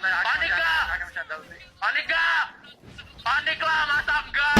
Paniklah! Paniklah! Paniklah, masa enggak?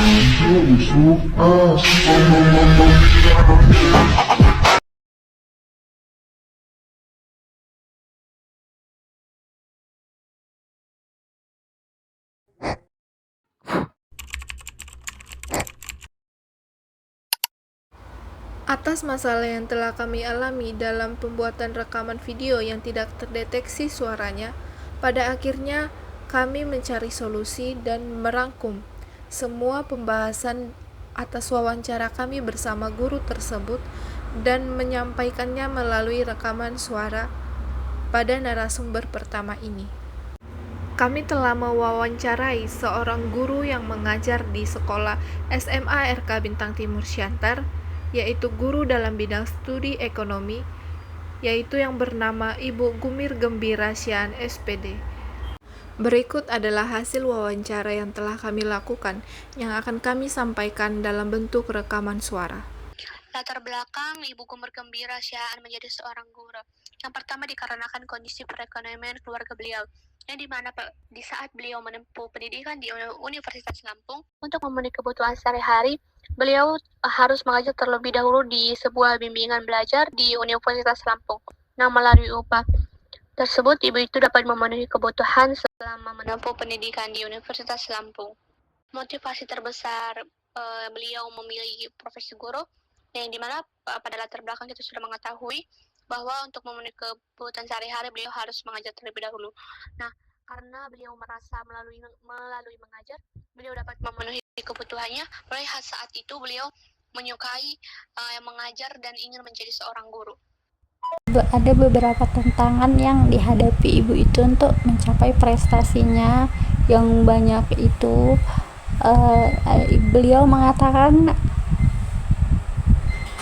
Atas masalah yang telah kami alami dalam pembuatan rekaman video yang tidak terdeteksi suaranya, pada akhirnya kami mencari solusi dan merangkum semua pembahasan atas wawancara kami bersama guru tersebut dan menyampaikannya melalui rekaman suara pada narasumber pertama ini. Kami telah mewawancarai seorang guru yang mengajar di sekolah SMA RK Bintang Timur Siantar, yaitu guru dalam bidang studi ekonomi, yaitu yang bernama Ibu Gumir Gembira Sian SPD. Berikut adalah hasil wawancara yang telah kami lakukan, yang akan kami sampaikan dalam bentuk rekaman suara. Latar belakang Ibu Gumir Gembira Sian menjadi seorang guru. Yang pertama dikarenakan kondisi perekonomian keluarga beliau, yang dimana di saat beliau menempuh pendidikan di Universitas Lampung, untuk memenuhi kebutuhan sehari-hari, beliau harus mengajar terlebih dahulu di sebuah bimbingan belajar di Universitas Lampung. Nah, melalui upah tersebut, ibu itu dapat memenuhi kebutuhan selama menempuh pendidikan di Universitas Lampung. Motivasi terbesar beliau memilih profesi guru, yang dimana pada latar belakang kita sudah mengetahui bahwa untuk memenuhi kebutuhan sehari-hari beliau harus mengajar terlebih dahulu. Nah, karena beliau merasa melalui mengajar, beliau dapat memenuhi kebutuhannya. Mulai saat itu beliau menyukai mengajar dan ingin menjadi seorang guru. Ada beberapa tantangan yang dihadapi ibu itu untuk mencapai prestasinya yang banyak itu. Beliau mengatakan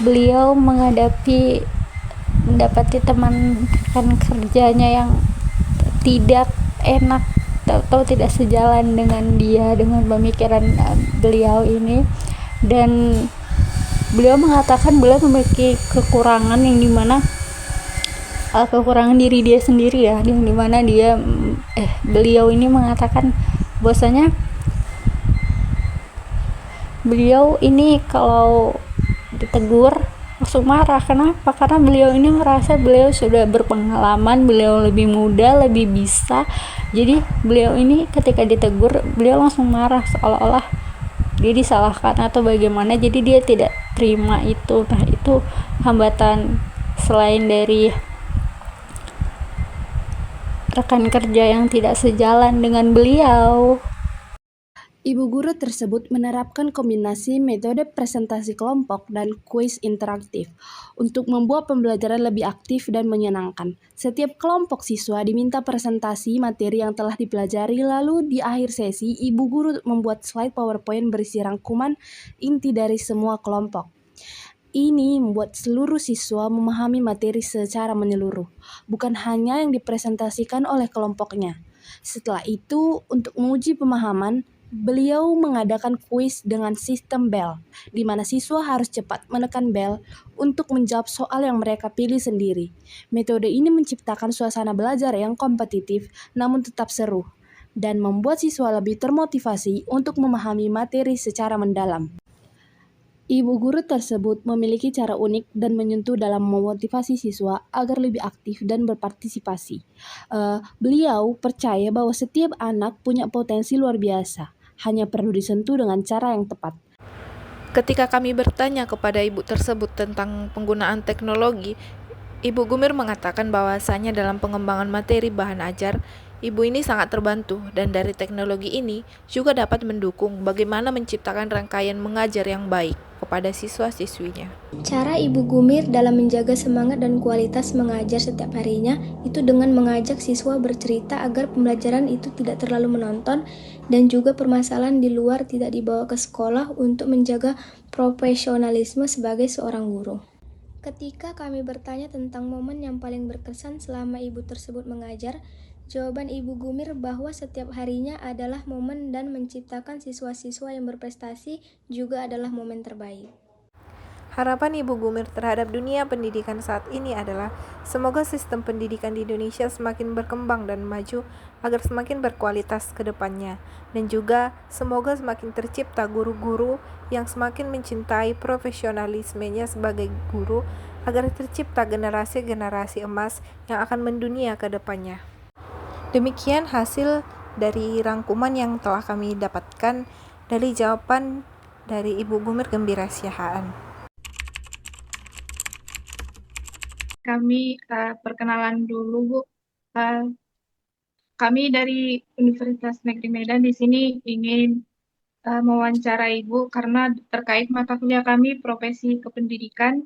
beliau mendapati teman kerjanya yang tidak enak atau tidak sejalan dengan dia, dengan pemikiran beliau ini, dan beliau mengatakan beliau memiliki kekurangan yang dimana kekurangan diri dia sendiri ya, yang dimana beliau ini mengatakan bahwasanya beliau ini kalau ditegur langsung marah. Kenapa? Karena beliau ini merasa beliau sudah berpengalaman, beliau lebih muda, lebih bisa. Jadi beliau ini ketika ditegur beliau langsung marah, seolah-olah dia disalahkan atau bagaimana. Jadi dia tidak terima itu. Nah, itu hambatan selain dari rekan kerja yang tidak sejalan dengan beliau. Ibu guru tersebut menerapkan kombinasi metode presentasi kelompok dan kuis interaktif untuk membuat pembelajaran lebih aktif dan menyenangkan. Setiap kelompok siswa diminta presentasi materi yang telah dipelajari, lalu di akhir sesi, ibu guru membuat slide PowerPoint berisi rangkuman inti dari semua kelompok. Ini membuat seluruh siswa memahami materi secara menyeluruh, bukan hanya yang dipresentasikan oleh kelompoknya. Setelah itu, untuk menguji pemahaman, beliau mengadakan kuis dengan sistem bel, di mana siswa harus cepat menekan bel untuk menjawab soal yang mereka pilih sendiri. Metode ini menciptakan suasana belajar yang kompetitif namun tetap seru, dan membuat siswa lebih termotivasi untuk memahami materi secara mendalam. Ibu guru tersebut memiliki cara unik dan menyentuh dalam memotivasi siswa agar lebih aktif dan berpartisipasi. Beliau percaya bahwa setiap anak punya potensi luar biasa, hanya perlu disentuh dengan cara yang tepat. Ketika kami bertanya kepada ibu tersebut tentang penggunaan teknologi, Ibu Gumir mengatakan bahwasanya dalam pengembangan materi bahan ajar, ibu ini sangat terbantu, dan dari teknologi ini juga dapat mendukung bagaimana menciptakan rangkaian mengajar yang baik kepada siswa-siswinya. Cara Ibu Gumir dalam menjaga semangat dan kualitas mengajar setiap harinya itu dengan mengajak siswa bercerita agar pembelajaran itu tidak terlalu menonton, dan juga permasalahan di luar tidak dibawa ke sekolah untuk menjaga profesionalisme sebagai seorang guru. Ketika kami bertanya tentang momen yang paling berkesan selama ibu tersebut mengajar, jawaban Ibu Gumir bahwa setiap harinya adalah momen dan menciptakan siswa-siswa yang berprestasi juga adalah momen terbaik. Harapan Ibu Gumir terhadap dunia pendidikan saat ini adalah semoga sistem pendidikan di Indonesia semakin berkembang dan maju agar semakin berkualitas ke depannya, dan juga semoga semakin tercipta guru-guru yang semakin mencintai profesionalismenya sebagai guru agar tercipta generasi-generasi emas yang akan mendunia ke depannya. Demikian hasil dari rangkuman yang telah kami dapatkan dari jawaban dari Ibu Gumir Gembira Siahaan. Kami perkenalan dulu, Bu. Kami dari Universitas Negeri Medan di sini ingin mewawancarai Ibu karena terkait mata kuliah kami profesi kependidikan.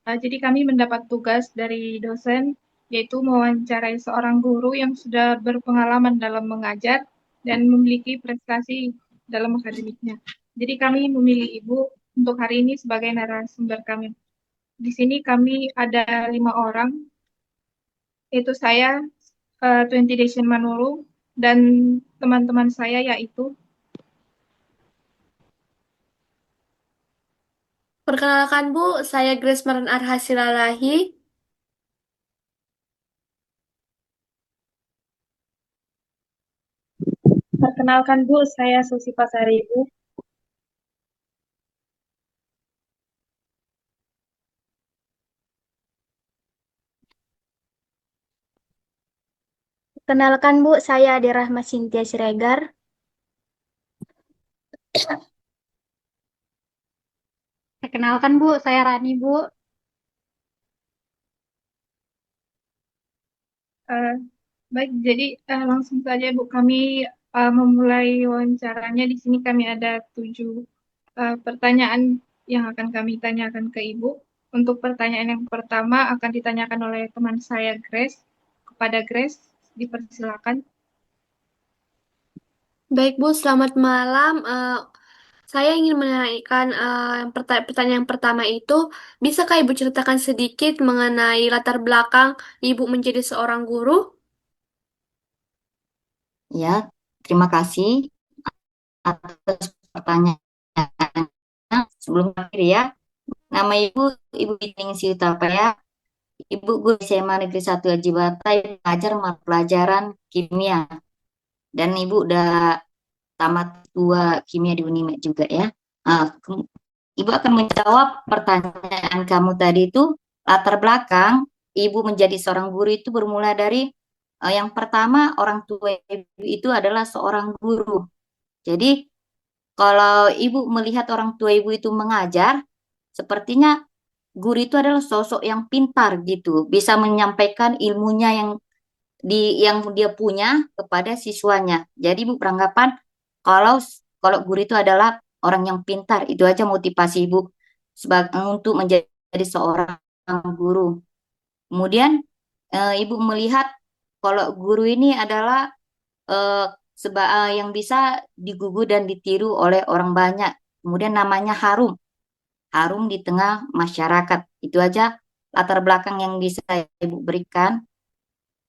Jadi kami mendapat tugas dari dosen yaitu mewawancarai seorang guru yang sudah berpengalaman dalam mengajar dan memiliki prestasi dalam akademiknya. Jadi kami memilih Ibu untuk hari ini sebagai narasumber kami. Di sini kami ada 5 orang, yaitu saya, 20 Desyen Manulu, dan teman-teman saya yaitu Perkenalkan Bu, saya Grace Maran Arhasilalahi. Perkenalkan Bu, saya Susi Pasaribu. Kenalkan Bu, saya Ade Rahma Cynthia Siregar. Perkenalkan Bu, saya Rani Bu. Baik, jadi langsung saja Bu, kami memulai wawancaranya. Di sini kami ada 7 pertanyaan yang akan kami tanyakan ke Ibu. Untuk pertanyaan yang pertama akan ditanyakan oleh teman saya Grace. Kepada Grace, dipersilakan. Baik Bu, selamat malam. Saya ingin menanyakan pertanyaan yang pertama itu, bisakah Ibu ceritakan sedikit mengenai latar belakang Ibu menjadi seorang guru? Ya, terima kasih atas pertanyaannya. Sebelum akhir ya, nama Ibu Ningsih Utapaya, Ibu guru SMA Negeri 1 Haji Batai, mengajar mata pelajaran kimia. Dan Ibu udah tamat 2 kimia di Unimed juga ya. Ibu akan menjawab pertanyaan kamu tadi itu, latar belakang Ibu menjadi seorang guru itu bermula dari yang pertama, orang tua Ibu itu adalah seorang guru. Jadi kalau Ibu melihat orang tua Ibu itu mengajar, sepertinya guru itu adalah sosok yang pintar gitu, bisa menyampaikan ilmunya yang dia punya kepada siswanya. Jadi Ibu beranggapan kalau kalau guru itu adalah orang yang pintar, itu aja motivasi Ibu untuk menjadi seorang guru. Kemudian Ibu melihat kalau guru ini adalah yang bisa digugu dan ditiru oleh orang banyak. Kemudian namanya harum di tengah masyarakat. Itu aja latar belakang yang bisa Ibu berikan.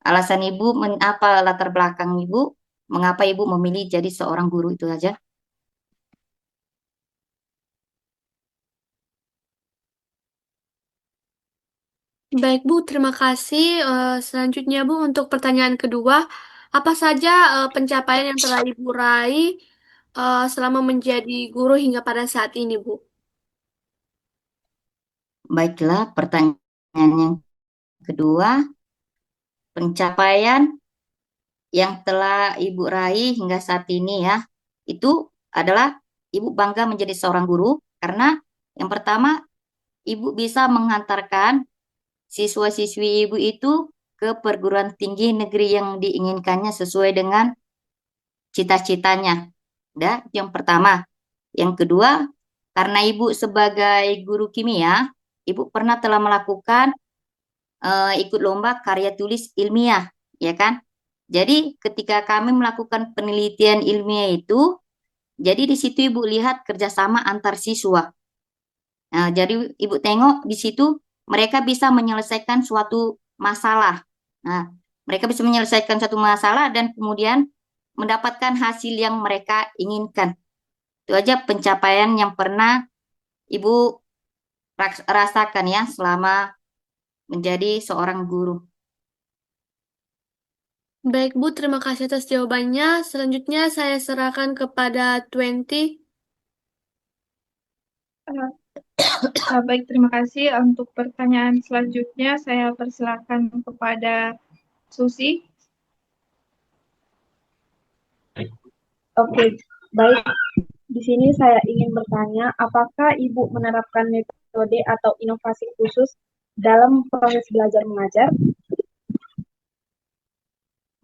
Alasan Ibu, apa latar belakang Ibu, mengapa Ibu memilih jadi seorang guru, itu aja. Baik Bu, terima kasih. Selanjutnya Bu, untuk pertanyaan kedua, apa saja pencapaian yang telah Ibu raih selama menjadi guru hingga pada saat ini Bu? Baiklah, pertanyaan yang kedua, pencapaian yang telah Ibu raih hingga saat ini ya, itu adalah Ibu bangga menjadi seorang guru karena yang pertama, Ibu bisa menghantarkan siswa-siswi Ibu itu ke perguruan tinggi negeri yang diinginkannya sesuai dengan cita-citanya. Yang pertama. Yang kedua, karena Ibu sebagai guru kimia, Ibu pernah telah melakukan ikut lomba karya tulis ilmiah, ya kan? Jadi ketika kami melakukan penelitian ilmiah itu, jadi di situ Ibu lihat kerjasama antar siswa. Nah, jadi Ibu tengok di situ mereka bisa menyelesaikan suatu masalah. Nah, mereka bisa menyelesaikan suatu masalah dan kemudian mendapatkan hasil yang mereka inginkan. Itu aja pencapaian yang pernah Ibu rasakan ya selama menjadi seorang guru. Baik, Bu. Terima kasih atas jawabannya. Selanjutnya saya serahkan kepada 20. Eh, Baik, terima kasih. Untuk pertanyaan selanjutnya, saya persilakan kepada Susi. Oke, baik. Di sini saya ingin bertanya, apakah Ibu menerapkan metode atau inovasi khusus dalam proses belajar mengajar?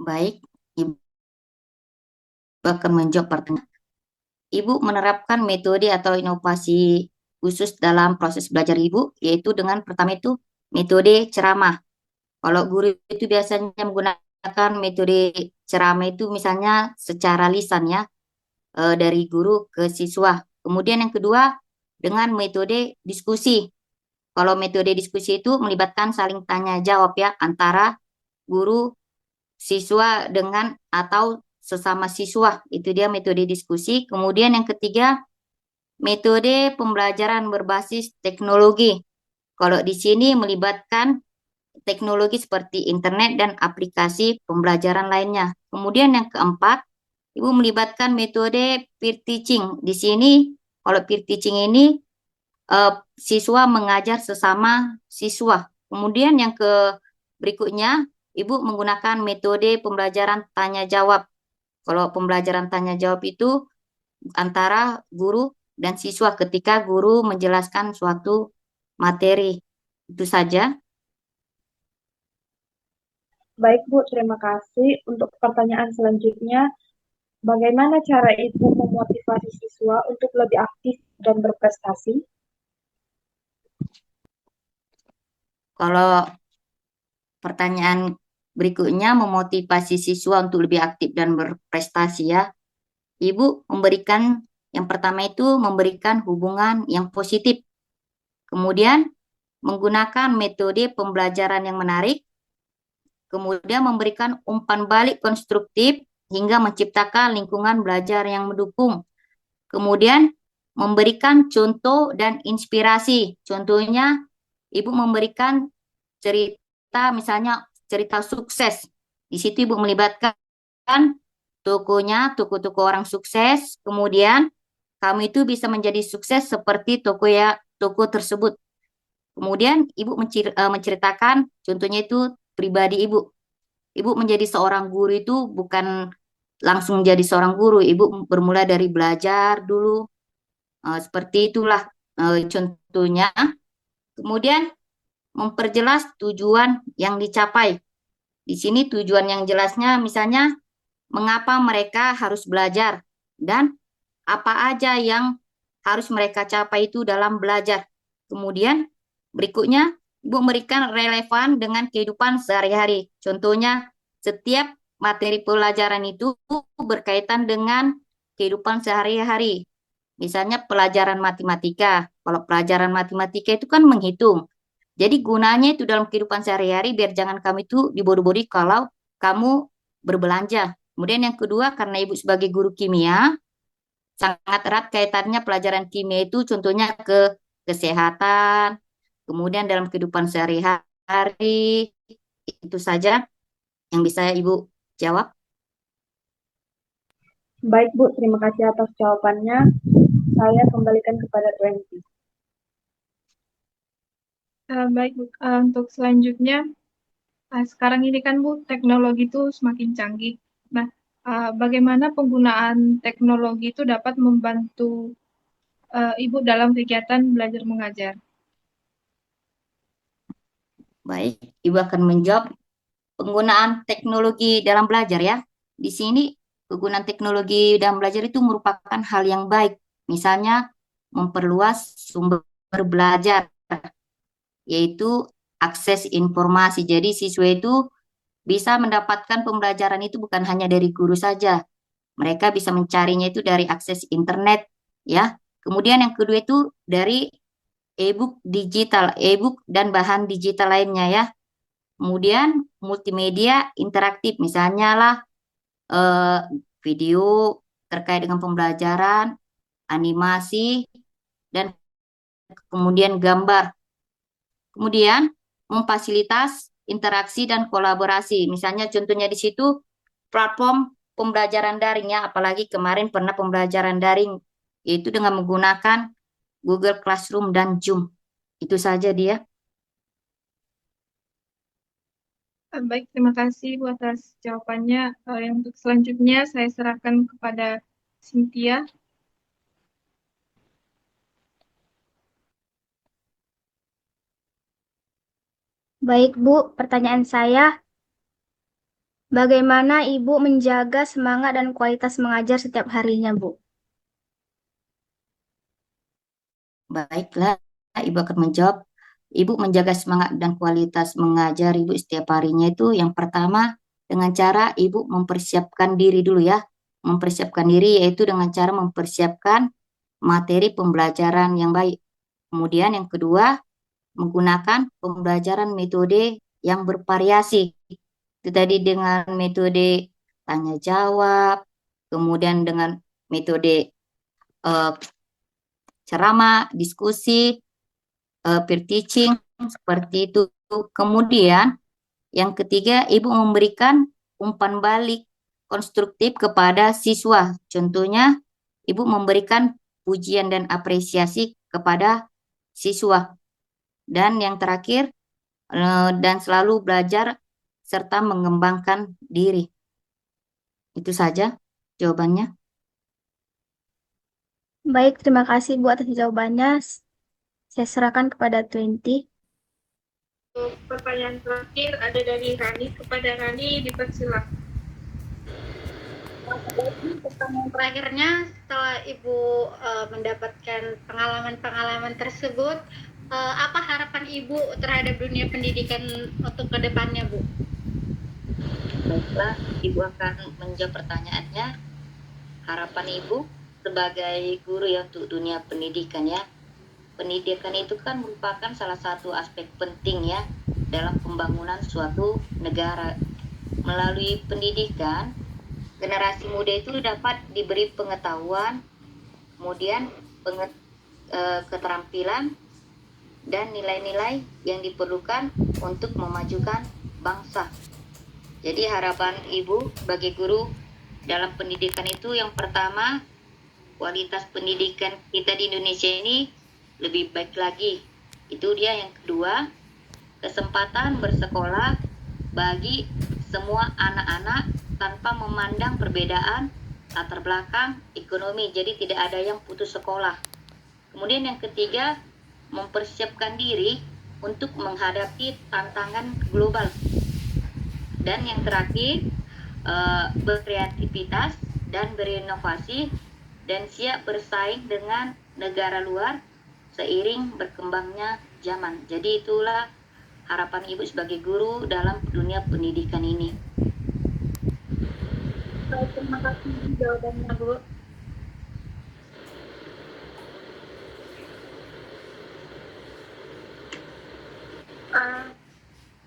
Baik, Ibu akan menjawab pertanyaan. Ibu menerapkan metode atau inovasi khusus dalam proses belajar Ibu, yaitu dengan pertama itu metode ceramah. Kalau guru itu biasanya menggunakan metode ceramah itu misalnya secara lisan ya, dari guru ke siswa. Kemudian yang kedua dengan metode diskusi. Kalau metode diskusi itu melibatkan saling tanya jawab ya antara guru, siswa dengan atau sesama siswa. Itu dia metode diskusi. Kemudian yang ketiga metode pembelajaran berbasis teknologi. Kalau di sini melibatkan teknologi seperti internet dan aplikasi pembelajaran lainnya. Kemudian yang keempat, Ibu melibatkan metode peer teaching. Di sini, kalau peer teaching ini, siswa mengajar sesama siswa. Kemudian yang berikutnya, Ibu menggunakan metode pembelajaran tanya jawab. Kalau pembelajaran tanya jawab itu antara guru dan siswa ketika guru menjelaskan suatu materi. Itu saja. Baik, Bu, terima kasih. Untuk pertanyaan selanjutnya, bagaimana cara Ibu memotivasi siswa untuk lebih aktif dan berprestasi? Kalau pertanyaan berikutnya memotivasi siswa untuk lebih aktif dan berprestasi ya. Ibu memberikan yang pertama itu memberikan hubungan yang positif. Kemudian menggunakan metode pembelajaran yang menarik. Kemudian memberikan umpan balik konstruktif hingga menciptakan lingkungan belajar yang mendukung. Kemudian memberikan contoh dan inspirasi. Contohnya, Ibu memberikan cerita, misalnya cerita sukses. Di situ Ibu melibatkan toko-toko orang sukses. Kemudian, kamu itu bisa menjadi sukses seperti toko tersebut. Kemudian, Ibu menceritakan, contohnya itu pribadi Ibu. Ibu menjadi seorang guru itu bukan langsung jadi seorang guru. Ibu bermula dari belajar dulu. Seperti itulah contohnya. Kemudian memperjelas tujuan yang dicapai. Di sini tujuan yang jelasnya misalnya mengapa mereka harus belajar dan apa aja yang harus mereka capai itu dalam belajar. Kemudian berikutnya Ibu memberikan relevan dengan kehidupan sehari-hari. Contohnya setiap materi pelajaran itu berkaitan dengan kehidupan sehari-hari. Misalnya pelajaran matematika. Kalau pelajaran matematika itu kan menghitung. Jadi gunanya itu dalam kehidupan sehari-hari biar jangan kamu itu dibodoh-bodohi kalau kamu berbelanja. Kemudian yang kedua, karena Ibu sebagai guru kimia, sangat erat kaitannya pelajaran kimia itu contohnya ke kesehatan, kemudian dalam kehidupan sehari-hari. Itu saja yang bisa Ibu jawab. Baik, Bu, terima kasih atas jawabannya. Saya kembalikan kepada 20. Baik, Bu. Untuk selanjutnya, sekarang ini kan Bu, teknologi itu semakin canggih. Nah, bagaimana penggunaan teknologi itu dapat membantu Ibu dalam kegiatan belajar mengajar? Baik, Ibu akan menjawab penggunaan teknologi dalam belajar ya. Di sini penggunaan teknologi dalam belajar itu merupakan hal yang baik. Misalnya memperluas sumber belajar, yaitu akses informasi. Jadi siswa itu bisa mendapatkan pembelajaran itu bukan hanya dari guru saja. Mereka bisa mencarinya itu dari akses internet ya. Kemudian yang kedua itu dari e-book digital, e-book dan bahan digital lainnya ya. Kemudian multimedia interaktif, misalnya lah video terkait dengan pembelajaran, animasi, dan kemudian gambar. Kemudian memfasilitas interaksi dan kolaborasi. Misalnya contohnya di situ platform pembelajaran daringnya, apalagi kemarin pernah pembelajaran daring, yaitu dengan menggunakan Google Classroom dan Zoom. Itu saja dia. Baik, terima kasih Bu atas jawabannya. Yang untuk selanjutnya saya serahkan kepada Cynthia. Baik, Bu. Pertanyaan saya, bagaimana Ibu menjaga semangat dan kualitas mengajar setiap harinya, Bu? Baiklah, Ibu akan menjawab. Ibu menjaga semangat dan kualitas mengajar Ibu setiap harinya itu yang pertama dengan cara Ibu mempersiapkan diri dulu ya. Mempersiapkan diri yaitu dengan cara mempersiapkan materi pembelajaran yang baik. Kemudian yang kedua, menggunakan pembelajaran metode yang bervariasi. Itu tadi dengan metode tanya jawab, kemudian dengan metode ceramah, diskusi, peer teaching, seperti itu. Kemudian yang ketiga, Ibu memberikan umpan balik konstruktif kepada siswa. Contohnya, Ibu memberikan pujian dan apresiasi kepada siswa. Dan yang terakhir, dan selalu belajar serta mengembangkan diri. Itu saja jawabannya. Baik, terima kasih Bu atas jawabannya. Saya serahkan kepada 20. Untuk pertanyaan terakhir ada dari Rani. Kepada Rani, dipersilakan. Pertanyaan terakhirnya, setelah Ibu mendapatkan pengalaman-pengalaman tersebut, apa harapan Ibu terhadap dunia pendidikan untuk kedepannya, Bu? Baiklah, Ibu akan menjawab pertanyaannya. Harapan Ibu sebagai guru ya untuk dunia pendidikan ya. Pendidikan itu kan merupakan salah satu aspek penting ya dalam pembangunan suatu negara. Melalui pendidikan, generasi muda itu dapat diberi pengetahuan, kemudian keterampilan, dan nilai-nilai yang diperlukan untuk memajukan bangsa. Jadi harapan Ibu sebagai guru dalam pendidikan itu yang pertama, kualitas pendidikan kita di Indonesia ini lebih baik lagi. Itu dia. Yang kedua, kesempatan bersekolah bagi semua anak-anak tanpa memandang perbedaan latar belakang ekonomi. Jadi tidak ada yang putus sekolah. Kemudian yang ketiga, mempersiapkan diri untuk menghadapi tantangan global. Dan yang terakhir, berkreativitas dan berinovasi dan siap bersaing dengan negara luar seiring berkembangnya zaman. Jadi itulah harapan Ibu sebagai guru dalam dunia pendidikan ini. Terima kasih jawabannya, Bu.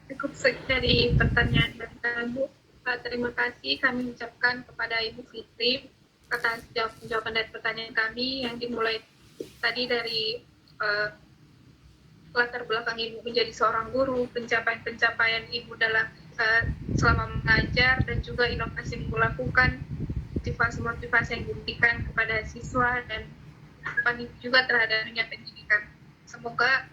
Cukup sekian dari pertanyaan dari Bu. Terima kasih kami ucapkan kepada Ibu Fitri atas jawaban dari pertanyaan kami yang dimulai tadi dari latar belakang Ibu menjadi seorang guru, pencapaian-pencapaian Ibu dalam selama mengajar, dan juga inovasi yang Ibu lakukan, motivasi-motivasi yang diberikan kepada siswa, dan harapan Ibu juga terhadap dunia pendidikan. Semoga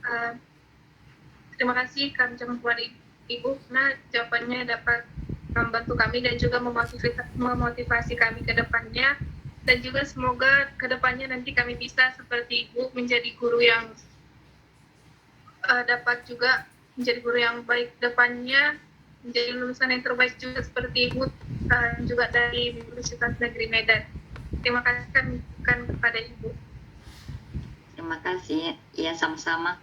terima kasih kami ucapkan kepada Ibu karena jawabannya dapat membantu kami dan juga memotivasi kami ke depannya, dan juga semoga ke depannya nanti kami bisa seperti Ibu menjadi guru yang dapat juga menjadi guru yang baik depannya, menjadi lulusan yang terbaik juga seperti Ibu juga dari Universitas Negeri Medan. Terima kasih kan kepada Ibu. Terima kasih, ya sama-sama.